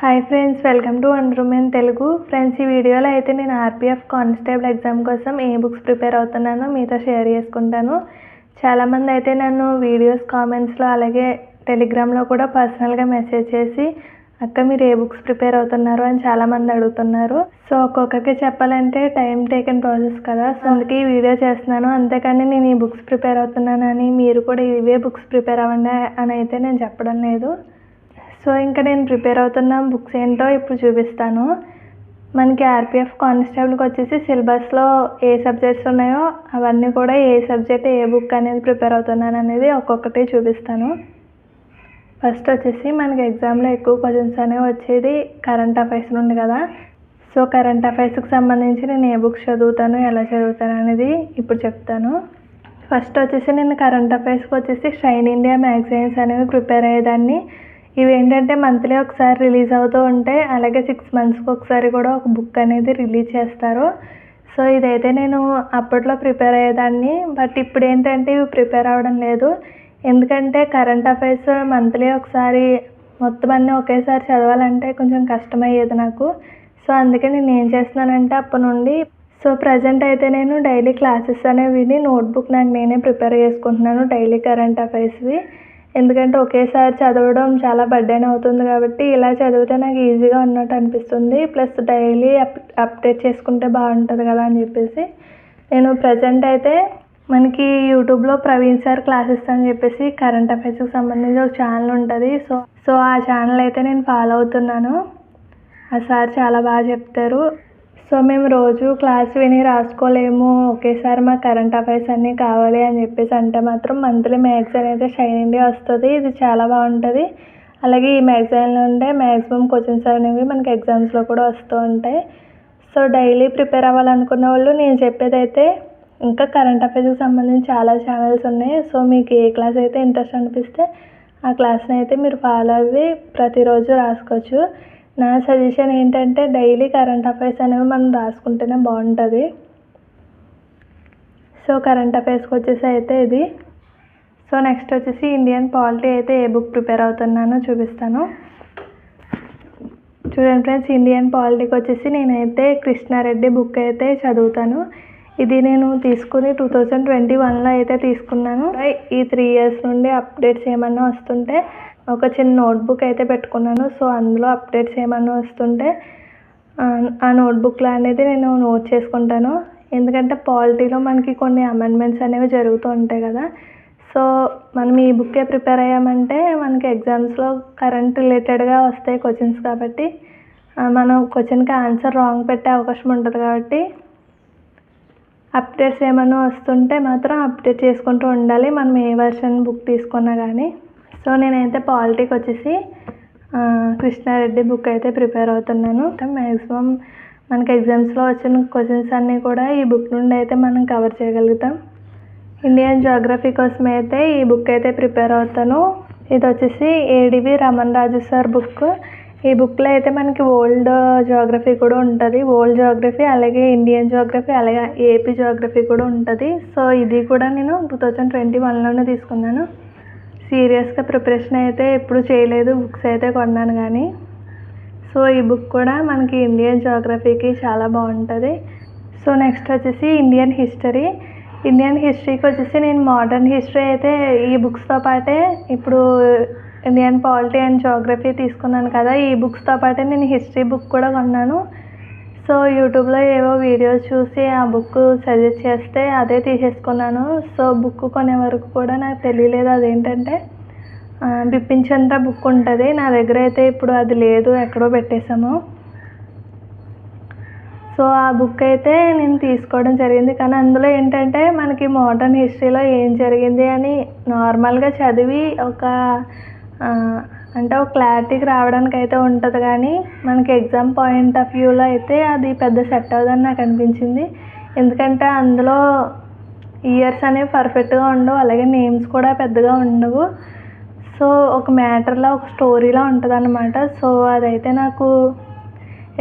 Hi friends, welcome to one room in Telugu. Friends, ఈ వీడియోలో అయితే నేను ఆర్పిఎఫ్ కానిస్టేబుల్ ఎగ్జామ్ కోసం ఏ బుక్స్ ప్రిపేర్ అవుతున్నానో మీతో షేర్ చేసుకుంటాను. చాలామంది అయితే నన్ను వీడియోస్ కామెంట్స్లో అలాగే టెలిగ్రామ్లో కూడా పర్సనల్గా మెసేజ్ చేసి అక్క మీరు ఏ బుక్స్ ప్రిపేర్ అవుతున్నారు అని చాలామంది అడుగుతున్నారు. సో ఒక్కొక్కరికి చెప్పాలంటే టైం టేకెన్ ప్రాసెస్ కదా, సో అందుకే ఈ వీడియో చేస్తున్నాను. అంతేకాని నేను ఈ బుక్స్ ప్రిపేర్ అవుతున్నానని మీరు కూడా ఇవే బుక్స్ ప్రిపేర్ అవ్వండి అని అయితే నేను చెప్పడం లేదు. సో ఇంకా నేను ప్రిపేర్ అవుతున్న బుక్స్ ఏంటో ఇప్పుడు చూపిస్తాను. మనకి ఆర్పిఎఫ్ కానిస్టేబుల్కి వచ్చేసి సిలబస్లో ఏ సబ్జెక్ట్స్ ఉన్నాయో అవన్నీ కూడా ఏ సబ్జెక్ట్ ఏ బుక్ అనేది ప్రిపేర్ అవుతున్నాను అనేది ఒక్కొక్కటి చూపిస్తాను. ఫస్ట్ వచ్చేసి మనకి ఎగ్జామ్లో ఎక్కువ క్వశ్చన్స్ అనేవి వచ్చేది కరెంట్ అఫైర్స్ నుండి కదా. సో కరెంట్ అఫైర్స్కి సంబంధించి నేను ఏ బుక్స్ చదువుతాను, ఎలా చదువుతాను అనేది ఇప్పుడు చెప్తాను. ఫస్ట్ వచ్చేసి నేను కరెంట్ అఫైర్స్కి వచ్చేసి షైన్ ఇండియా మ్యాగజైన్స్ అనేవి ప్రిపేర్ అయ్యేదాన్ని. ఇవి ఏంటంటే మంత్లీ ఒకసారి రిలీజ్ అవుతూ ఉంటే అలాగే 6 monthsకి ఒకసారి కూడా ఒక బుక్ అనేది రిలీజ్ చేస్తారు. సో ఇదైతే నేను అప్పట్లో ప్రిపేర్ అయ్యేదాన్ని. బట్ ఇప్పుడు ఏంటంటే ఇవి ప్రిపేర్ అవ్వడం లేదు. ఎందుకంటే కరెంట్ అఫైర్స్ మంత్లీ ఒకసారి మొత్తం అన్నీ ఒకేసారి చదవాలంటే కొంచెం కష్టమయ్యేది నాకు. సో అందుకే నేను ఏం చేస్తున్నానంటే అప్పటి నుండి ప్రజెంట్ అయితే నేను డైలీ క్లాసెస్ అనేవి విని నోట్బుక్ నాకు నేనే ప్రిపేర్ చేసుకుంటున్నాను డైలీ కరెంట్ అఫైర్స్వి. ఎందుకంటే ఒకేసారి చదవడం చాలా బర్డెన్ అవుతుంది కాబట్టి ఇలా చదివితే నాకు ఈజీగా ఉన్నట్టు అనిపిస్తుంది. ప్లస్ డైలీ అప్డేట్ చేసుకుంటే బాగుంటుంది కదా అని చెప్పేసి నేను ప్రజెంట్ అయితే మనకి యూట్యూబ్లో ప్రవీణ్ సార్ క్లాసెస్ అని చెప్పేసి కరెంట్ అఫైర్స్కి సంబంధించి ఒక ఛానల్ ఉంటుంది. సో ఆ ఛానల్ అయితే నేను ఫాలో అవుతున్నాను. ఆ సార్ చాలా బాగా చెప్తారు. సో మేము రోజు క్లాస్ విని రాసుకోలేము, ఒకేసారి మా కరెంట్ అఫైర్స్ అన్నీ కావాలి అని చెప్పేసి అంటే మాత్రం మంత్లీ మ్యాగజైన్ అయితే షైన్ ఇండియా వస్తుంది. ఇది చాలా బాగుంటుంది. అలాగే ఈ మ్యాగజైన్లో ఉండే మ్యాక్సిమం క్వశ్చన్స్ అనేవి మనకి ఎగ్జామ్స్లో కూడా వస్తూ ఉంటాయి. సో డైలీ ప్రిపేర్ అవ్వాలనుకున్న వాళ్ళు నేను చెప్పేది అయితే ఇంకా కరెంట్ అఫైర్స్కి సంబంధించి చాలా ఛానల్స్ ఉన్నాయి. సో మీకు ఏ క్లాస్ అయితే ఇంట్రెస్ట్ అనిపిస్తే ఆ క్లాస్ని అయితే మీరు ఫాలో అవ్వి ప్రతిరోజు రాసుకోవచ్చు. నా సజెషన్ ఏంటంటే డైలీ కరెంట్ అఫైర్స్ అనేవి మనం రాసుకుంటేనే బాగుంటుంది. సో కరెంట్ అఫైర్స్కి వచ్చేసి అయితే ఇది. సో నెక్స్ట్ వచ్చేసి ఇండియన్ పాలిటీ అయితే ఏ బుక్ ప్రిపేర్ అవుతున్నానో చూపిస్తాను. చూడండి ఫ్రెండ్స్, ఇండియన్ పాలిటీకి వచ్చేసి నేనైతే కృష్ణారెడ్డి బుక్ అయితే చదువుతాను. ఇది నేను తీసుకుని 2021లో అయితే తీసుకున్నాను. ఈ 3 years నుండి అప్డేట్స్ ఏమన్నా వస్తుంటే ఒక చిన్న నోట్బుక్ అయితే పెట్టుకున్నాను. సో అందులో అప్డేట్స్ ఏమన్నా వస్తుంటే ఆ నోట్బుక్లో అనేది నేను నోట్ చేసుకుంటాను. ఎందుకంటే పాలిటీలో మనకి కొన్ని అమెండ్మెంట్స్ అనేవి జరుగుతూ ఉంటాయి కదా. సో మనం ఈ బుక్కే ప్రిపేర్ అయ్యామంటే మనకి ఎగ్జామ్స్లో కరెంట్ రిలేటెడ్గా వస్తాయి క్వశ్చన్స్ కాబట్టి మనం క్వశ్చన్కి ఆన్సర్ రాంగ్ పెట్టే అవకాశం ఉంటుంది. కాబట్టి అప్డేట్స్ ఏమైనా వస్తుంటే మాత్రం అప్డేట్ చేసుకుంటూ ఉండాలి మనం ఏ వర్షన్ బుక్ తీసుకున్నా కానీ. సో నేనైతే పాలిటీకి వచ్చేసి కృష్ణారెడ్డి బుక్ అయితే ప్రిపేర్ అవుతున్నాను. మ్యాక్సిమం మనకి ఎగ్జామ్స్లో వచ్చిన క్వశ్చన్స్ అన్నీ కూడా ఈ బుక్ నుండి అయితే మనం కవర్ చేయగలుగుతాం. ఇండియన్ జియోగ్రఫీ కోసం అయితే ఈ బుక్ అయితే ప్రిపేర్ అవుతాను. ఇది వచ్చేసి ఏడివి రమణ్ రాజు సార్ బుక్. ఈ బుక్లో అయితే మనకి వరల్డ్ జియోగ్రఫీ కూడా ఉంటుంది. వరల్డ్ జియోగ్రఫీ అలాగే ఇండియన్ జియోగ్రఫీ అలాగే ఏపీ జియోగ్రఫీ కూడా ఉంటుంది. సో ఇది కూడా నేను 2021లోనే తీసుకున్నాను. సీరియస్గా ప్రిపరేషన్ అయితే ఎప్పుడు చేయలేదు, బుక్స్ అయితే కొన్నాను కానీ. సో ఈ బుక్ కూడా మనకి ఇండియన్ జియోగ్రఫీకి చాలా బాగుంటుంది. సో నెక్స్ట్ వచ్చేసి ఇండియన్ హిస్టరీ. ఇండియన్ హిస్టరీకి వచ్చేసి నేను మోడర్న్ హిస్టరీ అయితే ఈ బుక్స్తో పాటే ఇప్పుడు ఇండియన్ పాలిటీ అండ్ జియోగ్రఫీ తీసుకున్నాను కదా, ఈ బుక్స్తో పాటే నేను హిస్టరీ బుక్ కూడా కొన్నాను. సో యూట్యూబ్లో ఏవో వీడియోస్ చూసి ఆ బుక్ సజెస్ట్ చేస్తే అదే తీసేసుకున్నాను. సో బుక్ కొనే వరకు కూడా నాకు తెలియలేదు అదేంటంటే బిపిన్ చంద్ర బుక్ ఉంటుంది. నా దగ్గర అయితే ఇప్పుడు అది లేదు, ఎక్కడో పెట్టేశాము. సో ఆ బుక్ అయితే నేను తీసుకోవడం జరిగింది. కానీ అందులో ఏంటంటే మనకి మోడర్న్ హిస్టరీలో ఏం జరిగింది అని నార్మల్గా చదివి ఒక క్లారిటీకి రావడానికి అయితే ఉంటుంది. కానీ మనకి ఎగ్జామ్ పాయింట్ ఆఫ్ వ్యూలో అయితే అది పెద్ద సెట్ అవ్వదని నాకు అనిపించింది. ఎందుకంటే అందులో ఇయర్స్ అనేవి పర్ఫెక్ట్గా ఉండవు, అలాగే నేమ్స్ కూడా పెద్దగా ఉండవు. సో ఒక మ్యాటర్లో ఒక స్టోరీలో ఉంటుంది అన్నమాట. సో అదైతే నాకు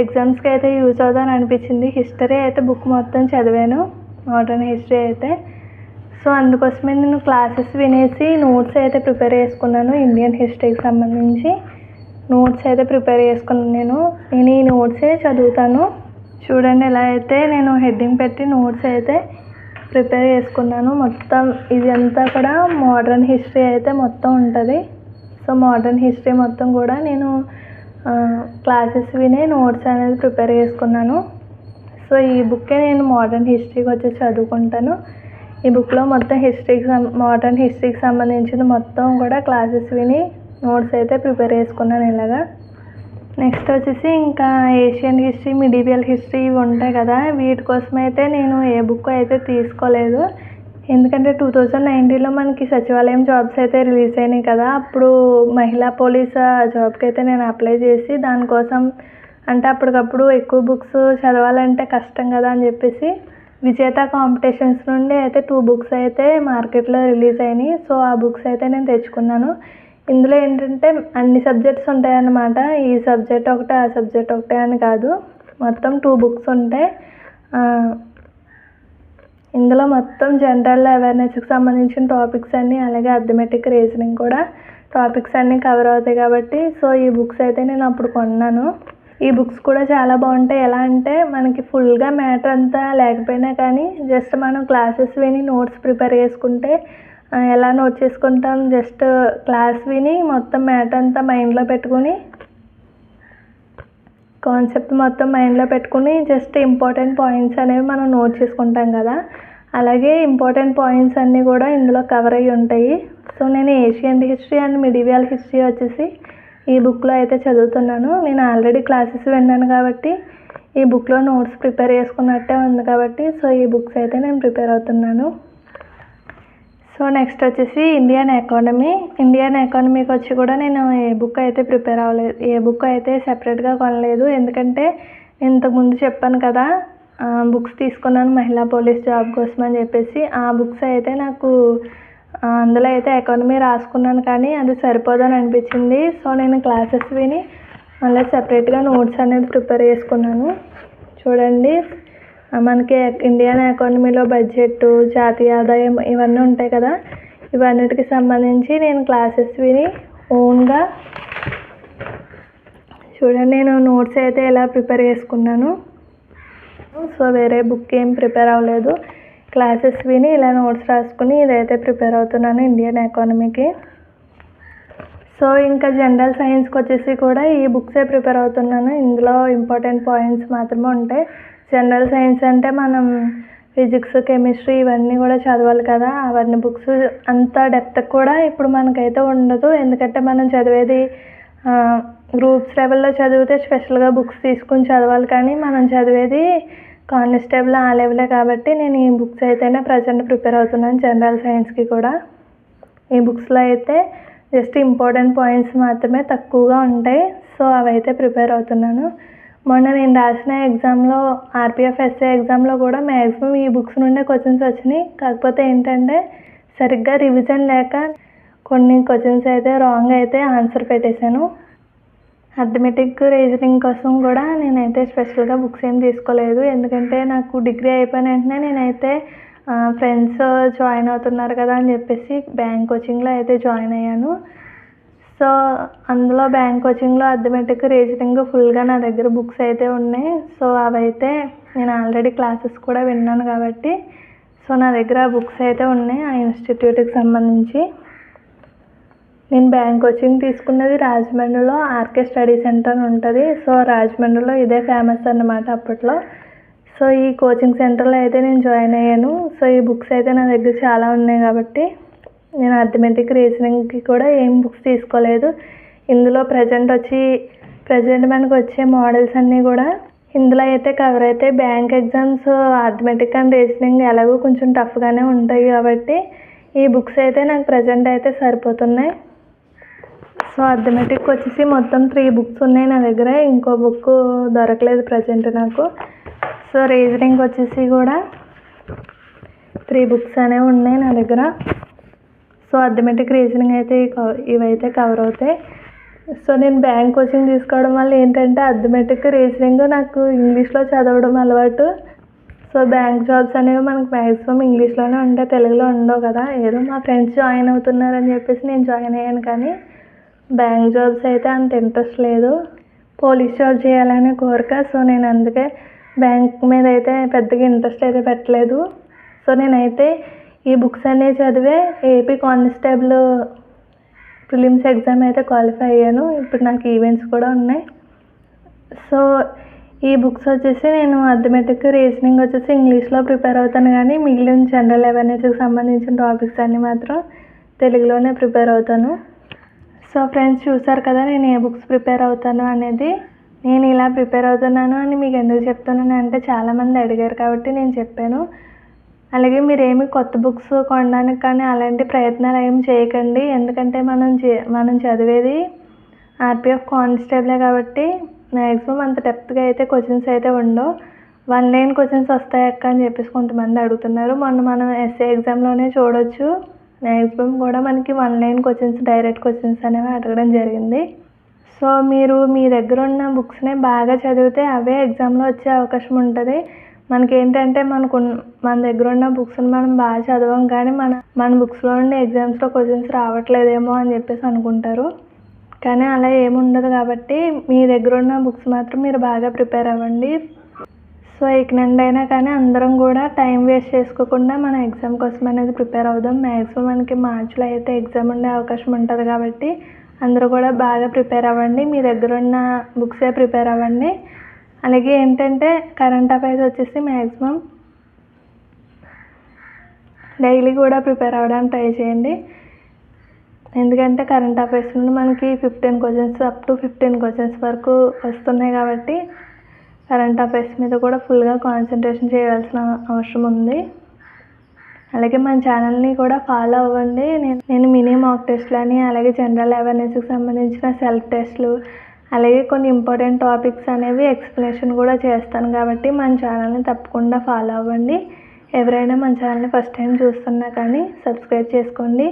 ఎగ్జామ్స్కి అయితే యూజ్ అవుతుందని అనిపించింది. హిస్టరీ అయితే బుక్ మొత్తం చదివాను, మోడర్న్ హిస్టరీ అయితే. సో అందుకోసమే నేను క్లాసెస్ వినేసి నోట్స్ అయితే ప్రిపేర్ చేసుకున్నాను ఇండియన్ హిస్టరీకి సంబంధించి. నోట్స్ అయితే ప్రిపేర్ చేసుకున్నాను. నేను ఈ నోట్సే చదువుతాను. చూడండి, ఎలా అయితే నేను హెడ్డింగ్ పెట్టి నోట్స్ అయితే ప్రిపేర్ చేసుకున్నాను. మొత్తం ఇదంతా కూడా మోడర్న్ హిస్టరీ అయితే మొత్తం ఉంటుంది. సో మోడర్న్ హిస్టరీ మొత్తం కూడా నేను క్లాసెస్ వినే నోట్స్ అనేది ప్రిపేర్ చేసుకున్నాను. సో ఈ బుక్కే నేను మోడర్న్ హిస్టరీకి వచ్చి చదువుకుంటాను. ఈ బుక్లో మొత్తం మోడర్న్ హిస్టరీకి సంబంధించిన మొత్తం కూడా క్లాసెస్ విని నోట్స్ అయితే ప్రిపేర్ చేసుకున్నాను ఇలాగా. నెక్స్ట్ వచ్చేసి ఇంకా ఏషియన్ హిస్టరీ, మిడీవియల్ హిస్టరీ ఇవి ఉంటాయి కదా, వీటి కోసం అయితే నేను ఏ బుక్ అయితే తీసుకోలేదు. ఎందుకంటే 2019లో మనకి సచివాలయం జాబ్స్ అయితే రిలీజ్ అయినాయి కదా, అప్పుడు మహిళా పోలీస్ జాబ్కి అయితే నేను అప్లై చేసి దానికోసం అంటే అప్పటికప్పుడు ఎక్కువ బుక్స్ చదవాలంటే కష్టం కదా అని చెప్పేసి విజేత కాంపిటీషన్స్ నుండి అయితే 2 బుక్స్ అయితే మార్కెట్లో రిలీజ్ అయినాయి. సో ఆ బుక్స్ అయితే నేను తెచ్చుకున్నాను. ఇందులో ఏంటంటే అన్ని సబ్జెక్ట్స్ ఉంటాయన్నమాట. ఈ సబ్జెక్ట్ ఒకటే ఆ సబ్జెక్ట్ ఒకటే అని కాదు, మొత్తం 2 బుక్స్ ఉంటాయి. ఇందులో మొత్తం జనరల్ అవేర్నెస్కి సంబంధించిన టాపిక్స్ అన్నీ, అలాగే అథమెటిక్, రీజనింగ్ కూడా టాపిక్స్ అన్నీ కవర్ అవుతాయి కాబట్టి సో ఈ బుక్స్ అయితే నేను అప్పుడు కొన్నాను. ఈ బుక్స్ కూడా చాలా బాగుంటాయి. ఎలా అంటే మనకి ఫుల్గా మ్యాటర్ అంతా లేకపోయినా కానీ జస్ట్ మనం క్లాసెస్ విని నోట్స్ ప్రిపేర్ చేసుకుంటే ఎలా నోట్ చేసుకుంటాం, జస్ట్ క్లాస్ విని మొత్తం మ్యాటర్ అంతా మైండ్లో పెట్టుకుని కాన్సెప్ట్ మొత్తం మైండ్లో పెట్టుకుని జస్ట్ ఇంపార్టెంట్ పాయింట్స్ అనేవి మనం నోట్ చేసుకుంటాం కదా, అలాగే ఇంపార్టెంట్ పాయింట్స్ అన్నీ కూడా ఇందులో కవర్ అయ్యి ఉంటాయి. సో నేను Asian history and medieval history వచ్చేసి ఈ బుక్లో అయితే చదువుతున్నాను. నేను ఆల్రెడీ క్లాసెస్ విన్నాను కాబట్టి ఈ బుక్లో నోట్స్ ప్రిపేర్ చేసుకున్నట్టే ఉంది కాబట్టి సో ఈ బుక్స్ అయితే నేను ప్రిపేర్ అవుతున్నాను. సో నెక్స్ట్ వచ్చేసి ఇండియన్ ఎకానమీకి వచ్చి కూడా నేను ఏ బుక్ అయితే ప్రిపేర్ అవ్వలేదు, ఏ బుక్ అయితే సెపరేట్గా కొనలేదు. ఎందుకంటే ఇంతకుముందు చెప్పాను కదా, బుక్స్ తీసుకున్నాను మహిళా పోలీస్ జాబ్ కోసం అని చెప్పేసి. ఆ బుక్స్ అయితే నాకు అందులో అయితే ఎకానమీ రాసుకున్నాను కానీ అది సరిపోదని అనిపించింది. సో నేను క్లాసెస్ విని మళ్ళీ సెపరేట్గా నోట్స్ అనేది ప్రిపేర్ చేసుకున్నాను. చూడండి, మనకి ఇండియన్ ఎకానమీలో బడ్జెట్, జాతీయ ఆదాయం ఇవన్నీ ఉంటాయి కదా, ఇవన్నిటికి సంబంధించి నేను క్లాసెస్ విని ఓన్గా చూడండి నేను నోట్స్ అయితే ఎలా ప్రిపేర్ చేసుకున్నాను. సో వేరే బుక్ ఏం ప్రిపేర్ అవ్వలేదు, క్లాసెస్ విని ఇలా నోట్స్ రాసుకుని ఇదైతే ప్రిపేర్ అవుతున్నాను ఇండియన్ ఎకానమీకి. సో ఇంకా జనరల్ సైన్స్కి వచ్చేసి కూడా ఈ బుక్సే ప్రిపేర్ అవుతున్నాను. ఇందులో ఇంపార్టెంట్ పాయింట్స్ మాత్రమే ఉంటాయి. జనరల్ సైన్స్ అంటే మనం ఫిజిక్స్, కెమిస్ట్రీ ఇవన్నీ కూడా చదవాలి కదా, అవన్నీ బుక్స్ అంత డెప్త్ కూడా ఇప్పుడు మనకైతే ఉండదు. ఎందుకంటే మనం చదివేది గ్రూప్స్ లెవెల్లో చదివితే స్పెషల్గా బుక్స్ తీసుకుని చదవాలి, కానీ మనం చదివేది కానిస్టేబుల్ ఆ లెవెలే కాబట్టి నేను ఈ బుక్స్ అయితేనే ప్రజెంట్ ప్రిపేర్ అవుతున్నాను జనరల్ సైన్స్కి కూడా. ఈ బుక్స్లో అయితే జస్ట్ ఇంపార్టెంట్ పాయింట్స్ మాత్రమే తక్కువగా ఉంటాయి. సో అవైతే ప్రిపేర్ అవుతున్నాను. మొన్న నేను రాసిన ఎగ్జామ్లో ఆర్పిఎఫ్ ఎస్ఏ ఎగ్జామ్లో కూడా మ్యాక్సిమం ఈ బుక్స్ నుండే క్వశ్చన్స్ వచ్చినాయి. కాకపోతే ఏంటంటే సరిగ్గా రివిజన్ లేక కొన్ని క్వశ్చన్స్ అయితే రాంగ్ అయితే ఆన్సర్ పెట్టేశాను. అథమెటిక్, రీజనింగ్ కోసం కూడా నేనైతే స్పెషల్గా బుక్స్ ఏం తీసుకోలేదు. ఎందుకంటే నాకు డిగ్రీ అయిపోయిన వెంటనే నేనైతే ఫ్రెండ్స్ జాయిన్ అవుతున్నారు కదా అని చెప్పేసి బ్యాంక్ కోచింగ్లో అయితే జాయిన్ అయ్యాను. సో అందులో బ్యాంక్ కోచింగ్లో అథమెటిక్, రీజనింగ్ ఫుల్గా నా దగ్గర బుక్స్ అయితే ఉన్నాయి. సో అవైతే నేను ఆల్రెడీ క్లాసెస్ కూడా విన్నాను కాబట్టి సో నా దగ్గర బుక్స్ అయితే ఉన్నాయి ఆ ఇన్స్టిట్యూట్కి సంబంధించి. నేను బ్యాంక్ కోచింగ్ తీసుకున్నది రాజమండ్రిలో ఆర్కే స్టడీ సెంటర్ అని ఉంటుంది. సో రాజమండ్రిలో ఇదే ఫేమస్ అన్నమాట అప్పట్లో. సో ఈ కోచింగ్ సెంటర్లో అయితే నేను జాయిన్ అయ్యాను. సో ఈ బుక్స్ అయితే నా దగ్గర చాలా ఉన్నాయి కాబట్టి నేను అథమెటిక్, రీజనింగ్కి కూడా ఏం బుక్స్ తీసుకోలేదు. ఇందులో ప్రజెంట్ మనకు వచ్చే మోడల్స్ అన్నీ కూడా ఇందులో అయితే కవర్ అయితే bank exams arithmetic and reasoning ఎలాగో కొంచెం టఫ్గానే ఉంటాయి కాబట్టి ఈ బుక్స్ అయితే నాకు ప్రజెంట్ అయితే సరిపోతున్నాయి. సో అథమెటిక్ వచ్చేసి మొత్తం 3 బుక్స్ ఉన్నాయి నా దగ్గర, ఇంకో బుక్ దొరకలేదు ప్రజెంట్ నాకు. సో రీజనింగ్ వచ్చేసి కూడా 3 బుక్స్ అనేవి ఉన్నాయి నా దగ్గర. సో అథమెటిక్, రీజనింగ్ అయితే ఇవైతే కవర్ అవుతాయి. సో నేను బ్యాంక్ కోచింగ్ తీసుకోవడం వల్ల ఏంటంటే అథమెటిక్, రీజనింగ్ నాకు ఇంగ్లీష్లో చదవడం అలవాటు. సో బ్యాంక్ జాబ్స్ అనేవి మనకు మ్యాక్సిమం ఇంగ్లీష్లోనే ఉంటాయి, తెలుగులో ఉండవు కదా. ఏదో మా ఫ్రెండ్స్ జాయిన్ అవుతున్నారని చెప్పేసి నేను జాయిన్ అయ్యాను కానీ బ్యాంక్ జాబ్స్ అయితే అంత ఇంట్రెస్ట్ లేదు, పోలీస్ జాబ్ చేయాలనే కోరిక. సో నేను అందుకే బ్యాంక్ మీద అయితే పెద్దగా ఇంట్రెస్ట్ అయితే పెట్టలేదు. సో నేనైతే ఈ బుక్స్ అన్నీ చదివే ఏపీ కానిస్టేబుల్ ప్రిలిమ్స్ ఎగ్జామ్ అయితే క్వాలిఫై అయ్యాను. ఇప్పుడు నాకు ఈవెంట్స్ కూడా ఉన్నాయి. సో ఈ బుక్స్ వచ్చేసి నేను అథమెటిక్, రీజనింగ్ వచ్చేసి ఇంగ్లీష్లో ప్రిపేర్ అవుతాను, కానీ మిగిలిన జనరల్ అవేర్నెస్కి సంబంధించిన టాపిక్స్ అన్నీ మాత్రం తెలుగులోనే ప్రిపేర్ అవుతాను. సో ఫ్రెండ్స్, చూసారు కదా నేను ఏ బుక్స్ ప్రిపేర్ అవుతాను అనేది. నేను ఇలా ప్రిపేర్ అవుతున్నాను అని మీకు ఎందుకు చెప్తున్నాను అంటే చాలామంది అడిగారు కాబట్టి నేను చెప్పాను. అలాగే మీరు ఏమి కొత్త బుక్స్ కొనడానికి కానీ అలాంటి ప్రయత్నాలు ఏమి చేయకండి. ఎందుకంటే మనం చదివేది ఆర్పిఎఫ్ కానిస్టేబులే కాబట్టి మ్యాక్సిమం అంత డెప్త్గా అయితే క్వశ్చన్స్ అయితే ఉండవు. 1 లైన్ క్వశ్చన్స్ వస్తాయక్క అని చెప్పేసి కొంతమంది అడుగుతున్నారు. మనం ఎస్ఏ ఎగ్జామ్లోనే చూడొచ్చు, మ్యాక్సిమం కూడా మనకి 1 లైన్ క్వశ్చన్స్, డైరెక్ట్ క్వశ్చన్స్ అనేవి అడగడం జరిగింది. సో మీరు మీ దగ్గర ఉన్న బుక్స్ని బాగా చదివితే అవే ఎగ్జామ్లో వచ్చే అవకాశం ఉంటుంది. మనకేంటంటే మన దగ్గర ఉన్న బుక్స్ని మనం బాగా చదవం, కానీ మన బుక్స్లో నుండి ఎగ్జామ్స్లో క్వశ్చన్స్ రావట్లేదేమో అని చెప్పేసి అనుకుంటారు. కానీ అలా ఏముండదు. కాబట్టి మీ దగ్గర ఉన్న బుక్స్ మాత్రం మీరు బాగా ప్రిపేర్ అవ్వండి. సో ఇక నుండి అయినా కానీ అందరం కూడా టైం వేస్ట్ చేసుకోకుండా మన ఎగ్జామ్ కోసం అనేది ప్రిపేర్ అవుదాం. మ్యాక్సిమం మనకి మార్చిలో అయితే ఎగ్జామ్ ఉండే అవకాశం ఉంటుంది కాబట్టి అందరూ కూడా బాగా ప్రిపేర్ అవ్వండి. మీ దగ్గర ఉన్న బుక్సే ప్రిపేర్ అవ్వండి. అలాగే ఏంటంటే కరెంట్ అఫైర్స్ వచ్చేసి మ్యాక్సిమం డైలీ కూడా ప్రిపేర్ అవ్వడానికి ట్రై చేయండి. ఎందుకంటే కరెంట్ అఫైర్స్ నుండి మనకి 15 క్వశ్చన్స్ అప్ టు 15 క్వశ్చన్స్ వరకు వస్తున్నాయి కాబట్టి కరెంట్ అఫైర్స్ మీద కూడా ఫుల్గా కాన్సన్ట్రేషన్ చేయాల్సిన అవసరం ఉంది. అలాగే మన ఛానల్ని కూడా ఫాలో అవ్వండి. నేను మినీ మాక్ టెస్ట్లు అని, అలాగే జనరల్ అవేర్నెస్కి సంబంధించిన సెల్ఫ్ టెస్ట్లు, అలాగే కొన్ని ఇంపార్టెంట్ టాపిక్స్ అనేవి ఎక్స్ప్లెనేషన్ కూడా చేస్తాను కాబట్టి మన ఛానల్ని తప్పకుండా ఫాలో అవ్వండి. ఎవరైనా మన ఛానల్ని ఫస్ట్ టైం చూస్తున్నా కానీ సబ్స్క్రైబ్ చేసుకోండి.